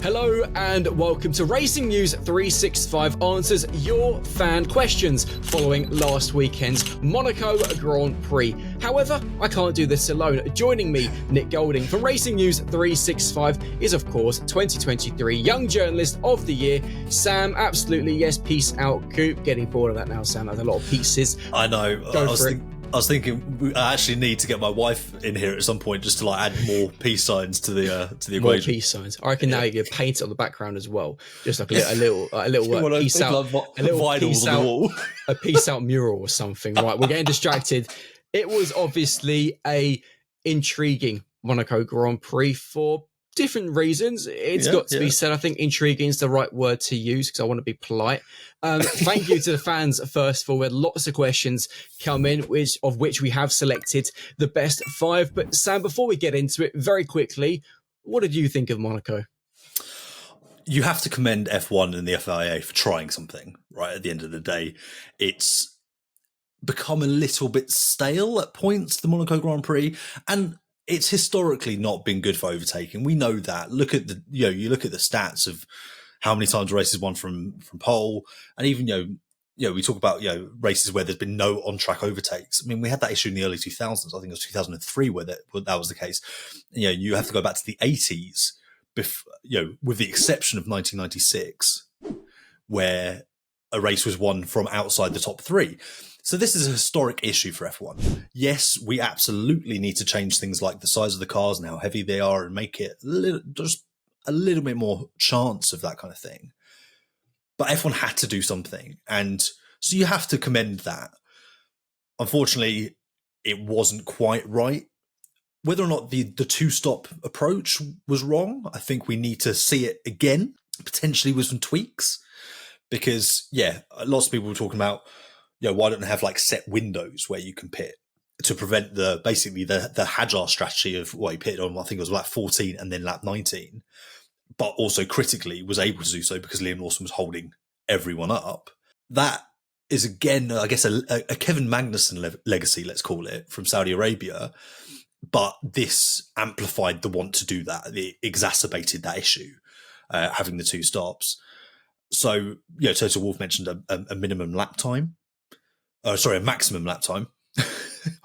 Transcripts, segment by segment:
Hello and welcome to Racing News 365 answers your fan questions following last weekend's Monaco Grand Prix. However, I can't do this alone. Joining me, Nick Golding from Racing News 365 is of course 2023 Young Journalist of the Year, Sam. Absolutely, yes, peace out, Coop. Getting bored of that now, Sam. That's a lot of pieces. I know. Go for it. I was thinking I actually need to get my wife in here at some point just to like add more peace signs to the equation. More peace signs. I reckon now you can paint it on the background as well, just like a little peace out, a little peace out, a peace out mural or something. Right, we're getting distracted. It was obviously a intriguing Monaco Grand Prix for different reasons. It's got to be said. I think intriguing is the right word to use because I want to be polite. Thank you to the fans first of all. We had lots of questions come in, of which we have selected the best 5. But Sam, before we get into it, very quickly, what did you think of Monaco? You have to commend F1 and the FIA for trying something, right? At the end of the day, it's become a little bit stale at points, the Monaco Grand Prix, and it's historically not been good for overtaking. We know that. Look at you look at the stats of how many times races won from pole, and even we talk about races where there's been no on-track overtakes. I mean, we had that issue in the early 2000s. I think it was 2003 where that was the case. You have to go back to the 80s, with the exception of 1996, where a race was won from outside the top 3. So this is a historic issue for F1. Yes, we absolutely need to change things like the size of the cars and how heavy they are and make it just a little bit more chance of that kind of thing. But F1 had to do something. And so you have to commend that. Unfortunately, it wasn't quite right. Whether or not the two-stop approach was wrong, I think we need to see it again, potentially with some tweaks. Because, lots of people were talking about, why don't they have like set windows where you can pit to prevent the Hadjar strategy of he pitted on, I think it was lap 14 and then lap 19, but also critically was able to do so because Liam Lawson was holding everyone up. That is again, I guess, a Kevin Magnussen legacy, let's call it, from Saudi Arabia. But this amplified the want to do that. It exacerbated that issue, having the two stops. So, Total Wolf mentioned a minimum lap time. A maximum lap time.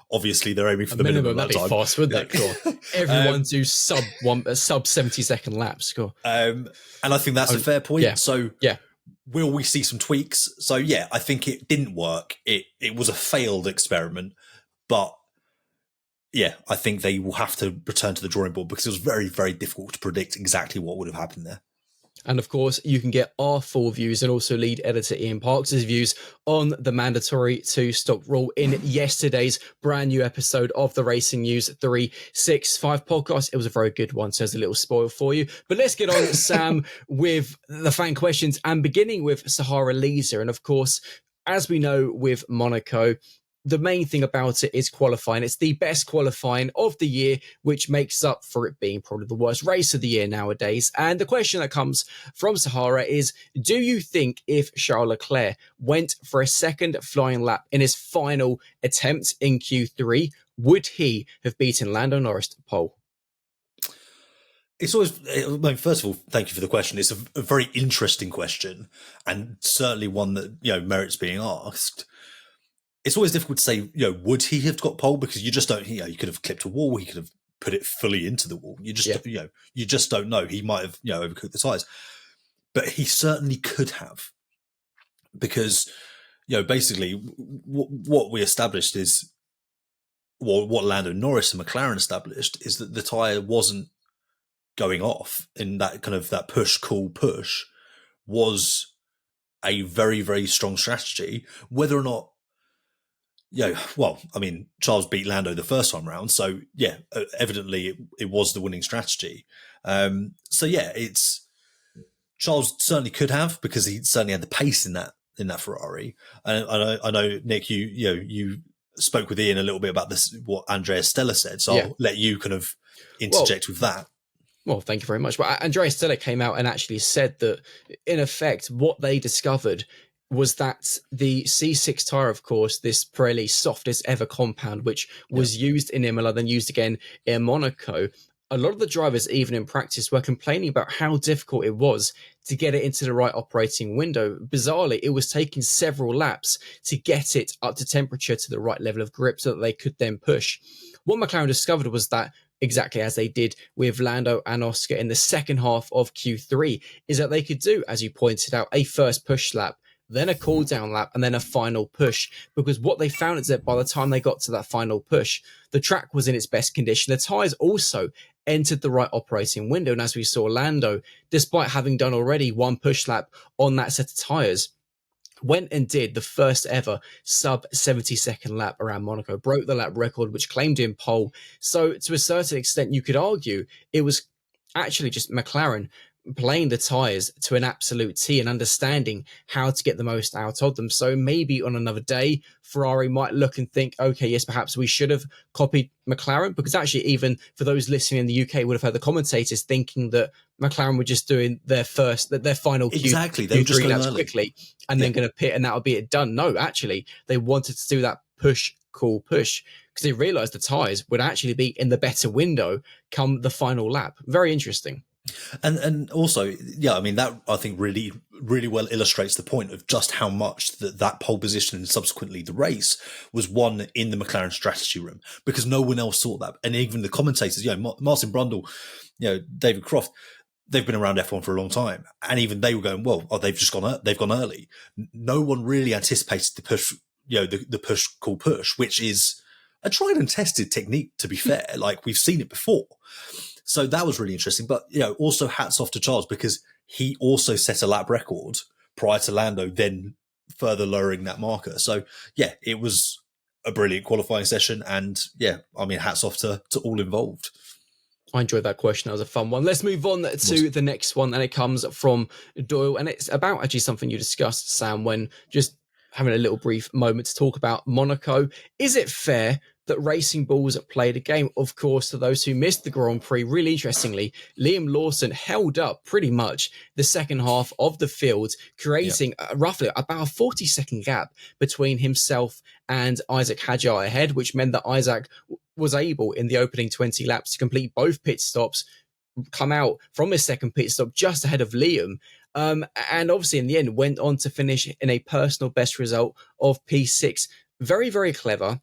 Obviously, they're aiming for the minimum lap time. That'd be fast, wouldn't it? Cool. Everyone do sub 70-second laps. Cool. And I think that's a fair point. Yeah. So, will we see some tweaks? So, I think it didn't work. It was a failed experiment, but I think they will have to return to the drawing board because it was very, very difficult to predict exactly what would have happened there. And of course, you can get our full views and also lead editor Ian Parks' views on the mandatory 2-stop rule in yesterday's brand new episode of the Racing News 365 podcast. It was a very good one, so there's a little spoil for you. But let's get on, Sam, with the fan questions and beginning with Sahara Lisa. And of course, as we know with Monaco, the main thing about it is qualifying. It's the best qualifying of the year, which makes up for it being probably the worst race of the year nowadays. And the question that comes from Sahara is, do you think if Charles Leclerc went for a second flying lap in his final attempt in Q3, would he have beaten Lando Norris to the pole? It's always, first of all, thank you for the question. It's a very interesting question and certainly one that, merits being asked. It's always difficult to say, would he have got pole? Because you just don't, he could have clipped a wall. He could have put it fully into the wall. You just, you just don't know. He might have, overcooked the tyres, but he certainly could have, because, basically what we established is, what Lando Norris and McLaren established is that the tyre wasn't going off in that kind of that push was a very, very strong strategy. Whether or not, Charles beat Lando the first time round, so evidently it was the winning strategy. It's Charles certainly could have, because he certainly had the pace in that Ferrari. And I know Nick, you spoke with Ian a little bit about this, what Andrea Stella said, so I'll let you kind of interject with that. Well, thank you very much. But Andrea Stella came out and actually said that, in effect, what they discovered was that the C6 tyre, of course, this Pirelli softest ever compound, which was used in Imola, then used again in Monaco, a lot of the drivers, even in practice, were complaining about how difficult it was to get it into the right operating window. Bizarrely, it was taking several laps to get it up to temperature to the right level of grip so that they could then push. What McLaren discovered was that, exactly as they did with Lando and Oscar in the second half of Q3, is that they could do, as you pointed out, a first push lap, then a cool down lap, and then a final push. Because what they found is that by the time they got to that final push, the track was in its best condition. The tyres also entered the right operating window. And as we saw, Lando, despite having done already one push lap on that set of tyres, went and did the first ever sub 70-second lap around Monaco, broke the lap record, which claimed him pole. So to a certain extent, you could argue it was actually just McLaren playing the tyres to an absolute T and understanding how to get the most out of them. So maybe on another day, Ferrari might look and think, okay, yes, perhaps we should have copied McLaren, because actually even for those listening in the UK would have heard the commentators thinking that McLaren were just doing their final exactly. They were just going early. quickly and then going to pit and that'll be it done. No, actually, they wanted to do that push, cool push, because they realised the tyres would actually be in the better window come the final lap. Very interesting. And also, yeah, I mean, that I think really, really well illustrates the point of just how much that pole position and subsequently the race was won in the McLaren strategy room, because no one else saw that. And even the commentators, Martin Brundle, David Croft, they've been around F1 for a long time. And even they were going, well, they've gone early. No one really anticipated the push, the push, call push, which is a tried and tested technique, to be fair. Like, we've seen it before. So that was really interesting. But, also hats off to Charles, because he also set a lap record prior to Lando, then further lowering that marker. So, yeah, it was a brilliant qualifying session. And, yeah, I mean, hats off to all involved. I enjoyed that question. That was a fun one. Let's move on to the next one. And it comes from Doyle. And it's about actually something you discussed, Sam, when just having a little brief moment to talk about Monaco. Is it fair that Racing Bulls played a game? Of course, to those who missed the Grand Prix, really interestingly, Liam Lawson held up pretty much the second half of the field, creating roughly about a 40-second gap between himself and Isaac Hadjar ahead, which meant that Isaac was able in the opening 20 laps to complete both pit stops, come out from his second pit stop just ahead of Liam. And obviously in the end went on to finish in a personal best result of P6. Very, very clever.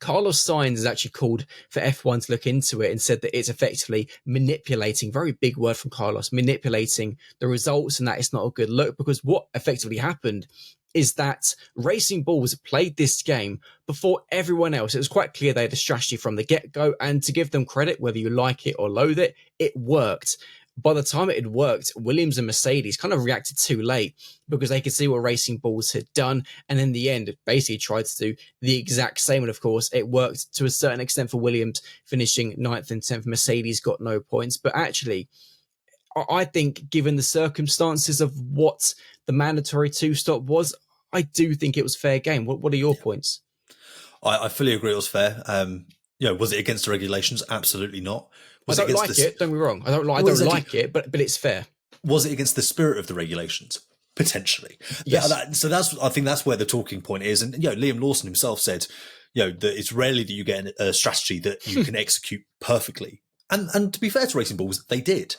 Carlos Sainz has actually called for F1 to look into it and said that it's effectively manipulating, very big word from Carlos, manipulating the results, and that it's not a good look, because what effectively happened is that Racing Bulls played this game before everyone else. It was quite clear they had a strategy from the get-go, and to give them credit, whether you like it or loathe it, it worked. By the time it had worked, Williams and Mercedes kind of reacted too late, because they could see what Racing Bulls had done, and in the end basically tried to do the exact same. And of course it worked to a certain extent for Williams, finishing 9th and 10th. Mercedes got no points. But actually, I think given the circumstances of what the mandatory 2-stop was, I do think it was fair game. What are your points? I fully agree it was fair. Was it against the regulations? Absolutely not. I don't like it. Don't be wrong. I don't like it, but it's fair. Was it against the spirit of the regulations? Potentially. Yes. I think that's where the talking point is. And Liam Lawson himself said, that it's rarely that you get a strategy that you can execute perfectly. And to be fair to Racing Bulls, they did.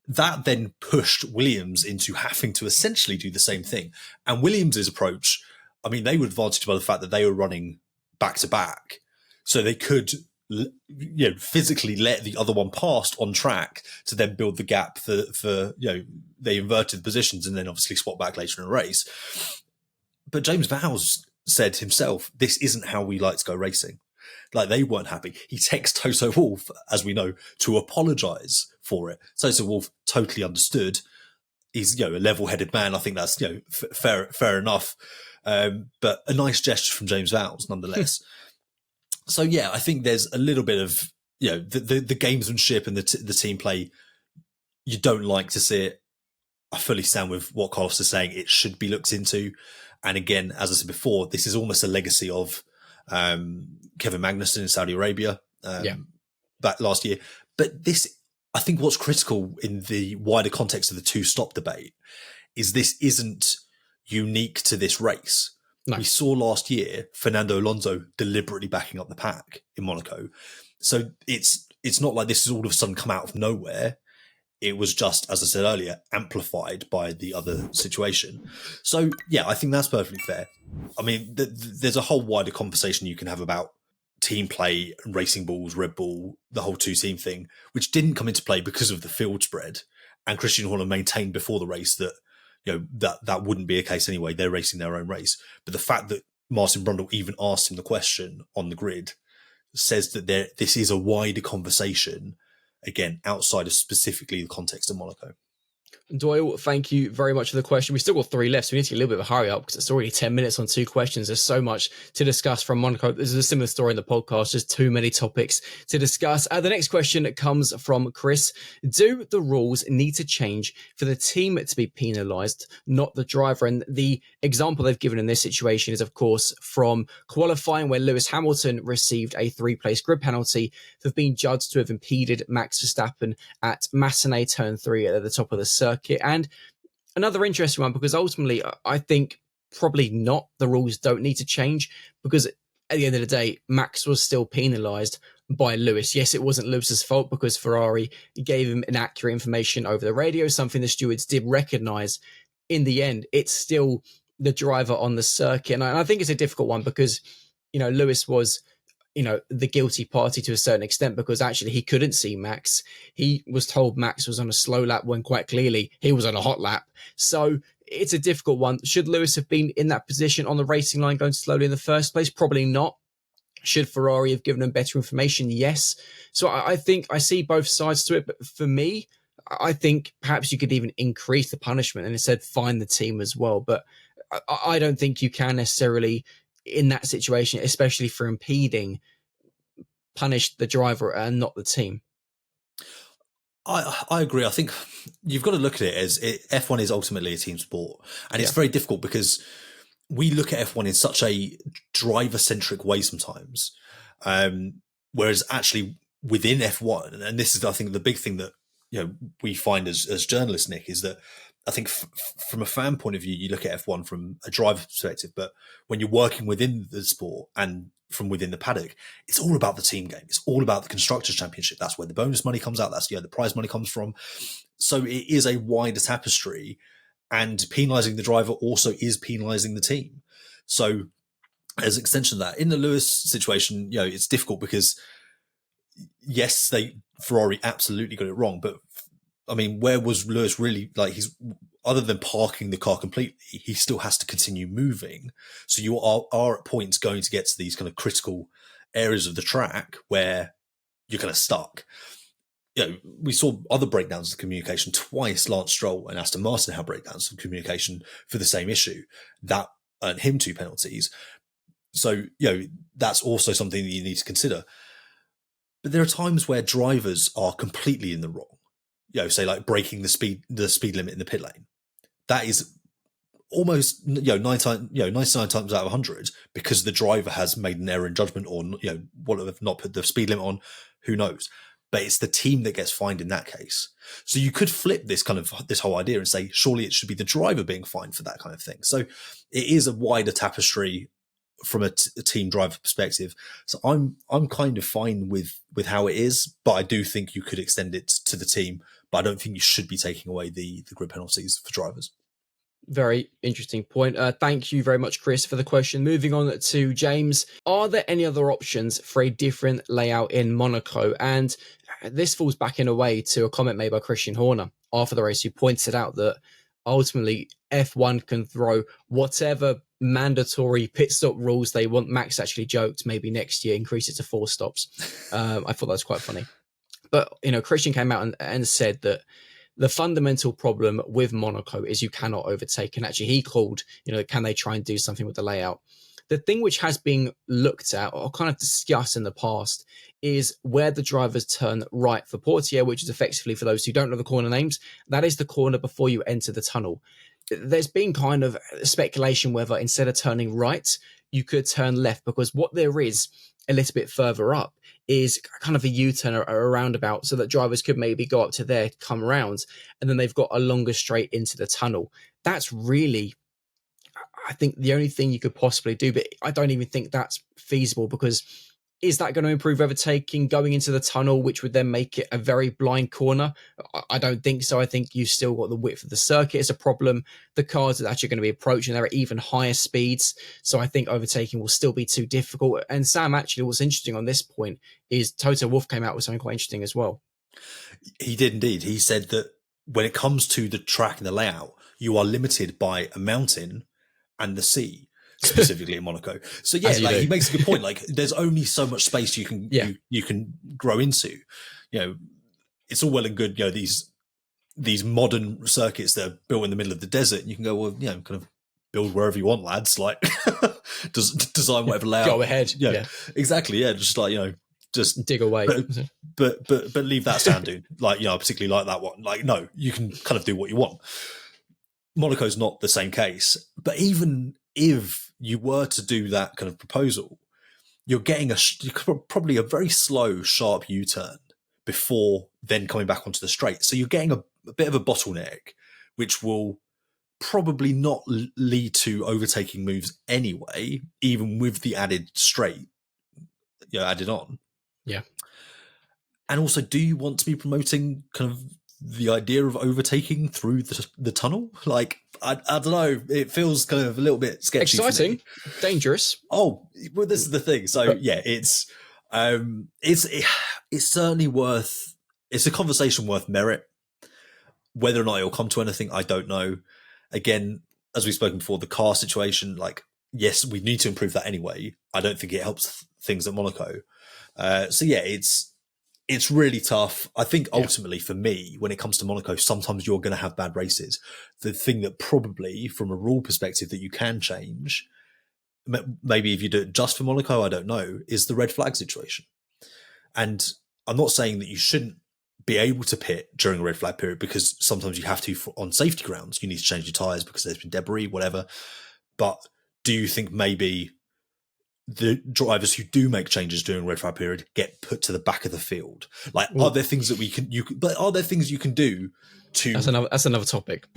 That then pushed Williams into having to essentially do the same thing. And Williams's approach, I mean, they were advantaged by the fact that they were running back to back, so they could physically let the other one past on track to then build the gap for they inverted the positions and then obviously swap back later in a race. But James Vowles said himself, this isn't how we like to go racing. Like, they weren't happy. He texted Toto Wolff, as we know, to apologise for it. Toto Wolff totally understood. He's a level-headed man. I think that's fair enough. But a nice gesture from James Vowles, nonetheless. So yeah, I think there's a little bit of the gamesmanship and the team play. You don't like to see it. I fully stand with what Carlos is saying. It should be looked into. And again, as I said before, this is almost a legacy of Kevin Magnussen in Saudi Arabia back last year. But this, I think what's critical in the wider context of the 2-stop debate is this isn't unique to this race. No. We saw last year Fernando Alonso deliberately backing up the pack in Monaco. So it's it's not like this has all of a sudden come out of nowhere. It was just, as I said earlier, amplified by the other situation. So, yeah, I think that's perfectly fair. I mean, there's a whole wider conversation you can have about team play, racing balls, Red Bull, the whole two-team thing, which didn't come into play because of the field spread. And Christian Horner maintained before the race that that wouldn't be a case anyway. They're racing their own race. But the fact that Martin Brundle even asked him the question on the grid says that this is a wider conversation, again, outside of specifically the context of Monaco. Doyle, thank you very much for the question. We've still got 3 left, so we need to get a little bit of a hurry up because it's already 10 minutes on 2 questions. There's so much to discuss from Monaco. This is a similar story in the podcast, just too many topics to discuss. The next question comes from Chris. Do the rules need to change for the team to be penalised, not the driver? And the example they've given in this situation is, of course, from qualifying where Lewis Hamilton received a 3-place grid penalty for being judged to have impeded Max Verstappen at Massenet Turn 3 at the top of the circuit. And another interesting one, because ultimately I think probably not, the rules don't need to change, because at the end of the day, Max was still penalised by Lewis. Yes, it wasn't Lewis's fault because Ferrari gave him inaccurate information over the radio, something the stewards did recognise. In the end, it's still the driver on the circuit. And I think it's a difficult one because, Lewis was the guilty party to a certain extent, because actually he couldn't see Max. He was told Max was on a slow lap when quite clearly he was on a hot lap. So it's a difficult one. Should Lewis have been in that position on the racing line going slowly in the first place? Probably not. Should Ferrari have given him better information? Yes. So I think I see both sides to it. But for me, I think perhaps you could even increase the punishment and instead fine the team as well. But I don't think you can necessarily, in that situation, especially for impeding, punish the driver and not the team. I agree. I think you've got to look at it as F1 is ultimately a team sport, and it's very difficult because we look at F1 in such a driver-centric way sometimes, whereas actually within F1, and this is, I think, the big thing that we find as journalists, Nick, is that I think from a fan point of view, you look at F1 from a driver perspective, but when you're working within the sport and from within the paddock, it's all about the team game. It's all about the Constructors' Championship. That's where the bonus money comes out. That's the prize money comes from. So it is a wider tapestry, and penalising the driver also is penalising the team. So as an extension of that, in the Lewis situation, it's difficult because yes, Ferrari absolutely got it wrong, but I mean, where was Lewis really, other than parking the car completely, he still has to continue moving. So you are at points going to get to these kind of critical areas of the track where you're kind of stuck. We saw other breakdowns of communication twice. Lance Stroll and Aston Martin had breakdowns of communication for the same issue. That earned him 2 penalties. So, that's also something that you need to consider. But there are times where drivers are completely in the wrong. Say like breaking the speed limit in the pit lane. That is almost 99 times out of 100 because the driver has made an error in judgment, or not put the speed limit on. Who knows? But it's the team that gets fined in that case. So you could flip this whole idea and say surely it should be the driver being fined for that kind of thing. So it is a wider tapestry from a team driver perspective. So I'm kind of fine with how it is, but I do think you could extend it to the team. But I don't think you should be taking away the grid penalties for drivers. Very interesting point. Thank you very much, Chris, for the question. Moving on to James. Are there any other options for a different layout in Monaco? And this falls back in a way to a comment made by Christian Horner after the race, who pointed out that ultimately F1 can throw whatever mandatory pit stop rules they want. Max actually joked maybe next year increase it to 4 stops. I thought that was quite funny. But, Christian came out and said that the fundamental problem with Monaco is you cannot overtake. And actually he called, can they try and do something with the layout? The thing which has been looked at or kind of discussed in the past is where the drivers turn right for Portier, which is effectively, for those who don't know the corner names, that is the corner before you enter the tunnel. There's been kind of speculation whether instead of turning right, you could turn left, because what there is a little bit further up is kind of a U-turn or a roundabout, so that drivers could maybe go up to there, come around, and then they've got a longer straight into the tunnel. That's really, I think, the only thing you could possibly do, but I don't even think that's feasible, because Is that going to improve overtaking going into the tunnel, which would then make it a very blind corner? I don't think so. I think you've still got the width of the circuit is a problem. The cars are actually going to be approaching there at even higher speeds. So I think overtaking will still be too difficult. And Sam, actually, what's interesting on this point is Toto Wolff came out with something quite interesting as well. He did indeed. He said that when it comes to the track and the layout, you are limited by a mountain and the sea. Specifically in Monaco. So yeah, like, he makes a good point. Like there's only so much space you can you can grow into. You know, it's all well and good, you know, these modern circuits that are built in the middle of the desert, and you can go, well, you know, kind of build wherever you want, lads. Like design whatever layout. Go ahead. Yeah. Exactly. Yeah. Just like, you know, just dig away. But leave that sand dune. Like, you know, I particularly like that one. Like, no, you can kind of do what you want. Monaco's not the same case. But even if you were to do that kind of proposal, you're getting probably a very slow, sharp U-turn before then coming back onto the straight. So you're getting a bit of a bottleneck, which will probably not lead to overtaking moves anyway, even with the added straight, you know, added on. Yeah. And also, do you want to be promoting kind of the idea of overtaking through the tunnel? Like, I don't know. It feels kind of a little bit sketchy. Exciting, dangerous. Oh, well, this is the thing. So yeah, it's certainly worth. It's a conversation worth merit. Whether or not it'll come to anything, I don't know. Again, as we've spoken before, the car situation, like, yes, we need to improve that anyway. I don't think it helps things at Monaco. So yeah, it's really tough. I think ultimately for me, when it comes to Monaco, sometimes you're going to have bad races. The thing that probably from a rule perspective that you can change, maybe if you do it just for Monaco, I don't know, is the red flag situation. And I'm not saying that you shouldn't be able to pit during a red flag period, because sometimes you have to on safety grounds. You need to change your tyres because there's been debris, whatever. But do you think maybe the drivers who do make changes during red flag period get put to the back of the field? Like, are there things that but are there things you can do to? That's another topic.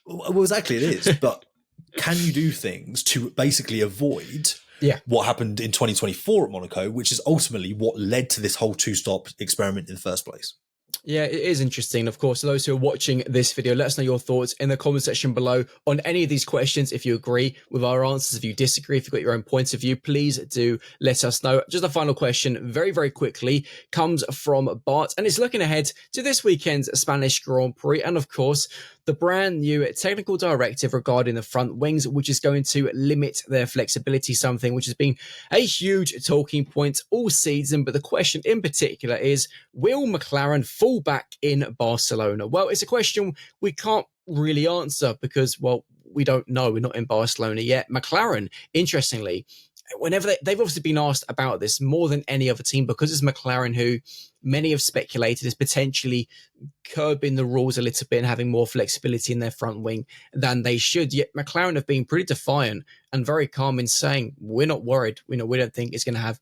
Well, exactly, it is. But can you do things to basically avoid what happened in 2024 at Monaco, which is ultimately what led to this whole two-stop experiment in the first place? Yeah, it is interesting. Of course, for those who are watching this video, let us know your thoughts in the comment section below on any of these questions. If you agree with our answers, if you disagree, if you've got your own points of view, please do let us know. Just a final question, very, very quickly, comes from Bart, and it's looking ahead to this weekend's Spanish Grand Prix. And of course, the brand new technical directive regarding the front wings, which is going to limit their flexibility, something which has been a huge talking point all season. But the question in particular is, will McLaren fall back in Barcelona? Well, it's a question we can't really answer because, well, we don't know. We're not in Barcelona yet. McLaren, interestingly, whenever they've obviously been asked about this more than any other team, because it's McLaren who many have speculated is potentially curbing the rules a little bit and having more flexibility in their front wing than they should. Yet McLaren have been pretty defiant and very calm in saying, we're not worried. We don't think it's going to have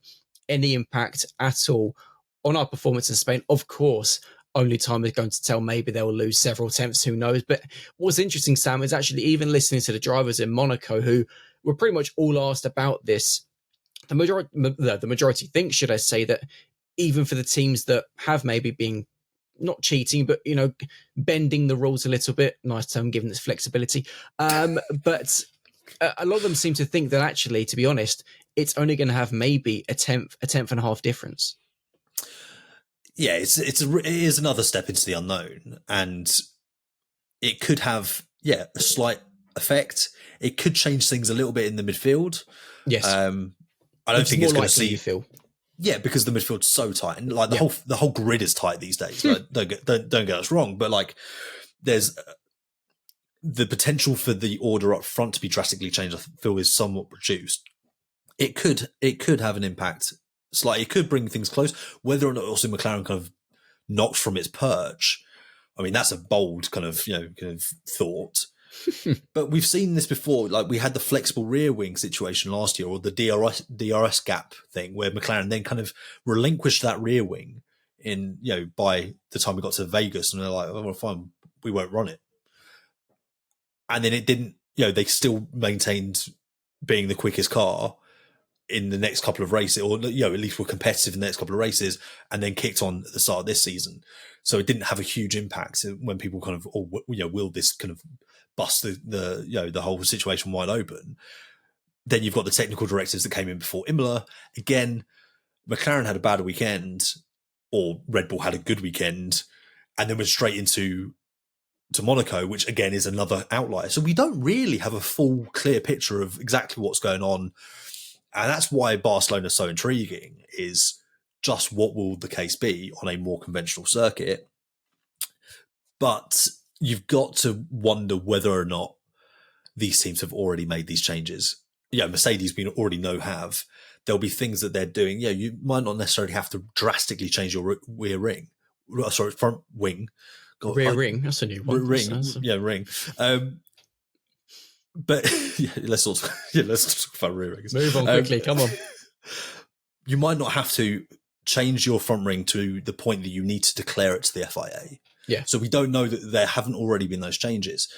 any impact at all on our performance in Spain. Of course, only time is going to tell. Maybe they'll lose several tenths, who knows. But what's interesting, Sam, is actually even listening to the drivers in Monaco who were pretty much all asked about this. The majority think, should I say, that even for the teams that have maybe been not cheating, but, bending the rules a little bit, nice term given this flexibility. But a lot of them seem to think that actually, to be honest, it's only going to have maybe a tenth and a half difference. Yeah, it is another step into the unknown, and it could have a slight effect. It could change things a little bit in the midfield. Yes, I don't think it's going to see. You feel. Yeah, because the midfield's so tight, and like the whole grid is tight these days. Like, don't get us wrong, but like there's the potential for the order up front to be drastically changed. I feel is somewhat reduced. It could have an impact. Slightly, it could bring things close. Whether or not also McLaren kind of knocked from its perch, I mean, that's a bold kind of thought. But we've seen this before. Like, we had the flexible rear wing situation last year, or the DRS gap thing, where McLaren then kind of relinquished that rear wing by the time we got to Vegas, and they're like, "Oh, well, fine, we won't run it." And then it didn't. They still maintained being the quickest car in the next couple of races, or at least were competitive in the next couple of races, and then kicked on at the start of this season. So it didn't have a huge impact when people kind of, will this kind of bust the whole situation wide open? Then you've got the technical directives that came in before Imola. Again, McLaren had a bad weekend, or Red Bull had a good weekend, and then went straight into Monaco, which again is another outlier. So we don't really have a full, clear picture of exactly what's going on. And that's why Barcelona is so intriguing, is just what will the case be on a more conventional circuit. But you've got to wonder whether or not these teams have already made these changes. Mercedes, we already have. There'll be things that they're doing. You might not necessarily have to drastically change your front wing. God, rear ring. That's a new one. Ring. But let's talk about rear rings. Move on quickly. Come on. You might not have to change your front ring to the point that you need to declare it to the FIA. Yeah. So we don't know that there haven't already been those changes.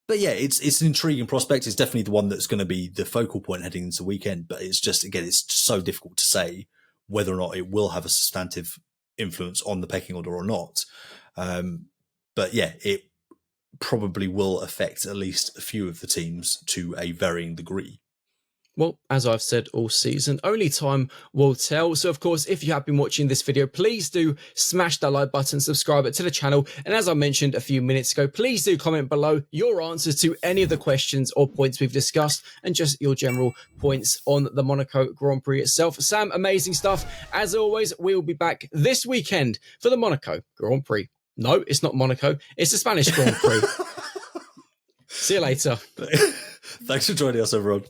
But it's an intriguing prospect. It's definitely the one that's going to be the focal point heading into the weekend. But it's just, again, it's so difficult to say whether or not it will have a substantive influence on the pecking order or not. But it probably will affect at least a few of the teams to a varying degree. Well, as I've said all season, only time will tell. So, of course, if you have been watching this video, please do smash that like button, subscribe to the channel. And as I mentioned a few minutes ago, please do comment below your answers to any of the questions or points we've discussed, and just your general points on the Monaco Grand Prix itself. Sam, amazing stuff. As always, we'll be back this weekend for the Monaco Grand Prix. No, it's not Monaco. It's the Spanish Grand Prix. See you later. Thanks for joining us, everyone.